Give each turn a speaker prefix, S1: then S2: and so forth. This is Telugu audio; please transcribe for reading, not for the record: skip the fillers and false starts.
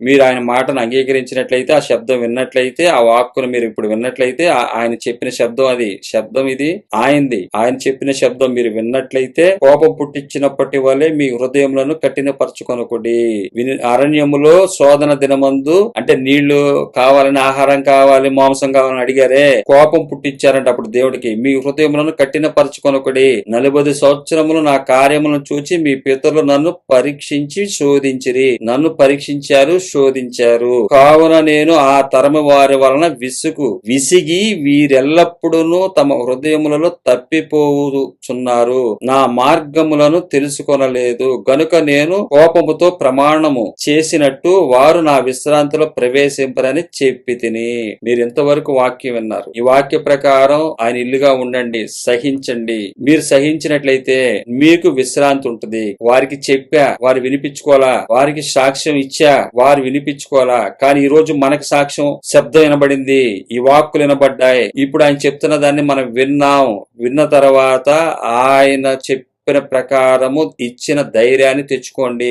S1: మీరు ఆయన మాటను అంగీకరించినట్లయితే, ఆ శబ్దం విన్నట్లయితే, ఆ వాక్కును మీరు ఇప్పుడు విన్నట్లయితే, ఆయన చెప్పిన శబ్దం అది. శబ్దం ఇది ఆయనది. ఆయన చెప్పిన శబ్దం మీరు విన్నట్లయితే, కోపం పుట్టించినప్పటి వల్లే మీ హృదయములను కఠినపరచుకొనకుడి. అరణ్యములో శోధన దినమందు, అంటే నీళ్లు కావాలని, ఆహారం కావాలి, మాంసం కావాలని అడిగారే, కోపం పుట్టించారంట అప్పుడు దేవుడికి. మీ హృదయములను కఠినపరచుకొనకుడి. 40 సంవత్సరములు నా కార్యములను చూచి మీ పితరులు నన్ను పరీక్షించి శోధించిరి. నన్ను పరీక్షించారు, శోధించారు. కావున నేను ఆ తరము వారి వలన విసిగి వీరెల్లప్పుడూ తమ హృదయములలో తప్పిపోవుచున్నారు, నా మార్గములను తెలుసుకొనలేదు. గనుక నేను కోపముతో ప్రమాణము చేసినట్టు వారు నా విశ్రాంతిలో ప్రవేశింపరని చెప్పి తిని. మీరు ఇంతవరకు వాక్యం విన్నారు. ఈ వాక్య ప్రకారం ఆయన ఇల్లుగా ఉండండి, సహించండి. మీరు సహించినట్లయితే మీకు విశ్రాంతి ఉంటుంది. వారికి చెప్పా, వారు వినిపించుకోవాలా. వారికి సాక్ష్యం ఇచ్చా, వారు వినిపించుకోవాలా. కానీ ఈ రోజు మనకు సాక్ష్యం, శబ్దం వినబడింది, ఈ వాక్కులు వినబడ్డాయి. ఇప్పుడు ఆయన చెప్తున్న దాన్ని మనం విన్నాం. విన్న తర్వాత ఆయన చెప్పిన ప్రకారము ఇచ్చిన ధైర్యాన్ని తెచ్చుకోండి.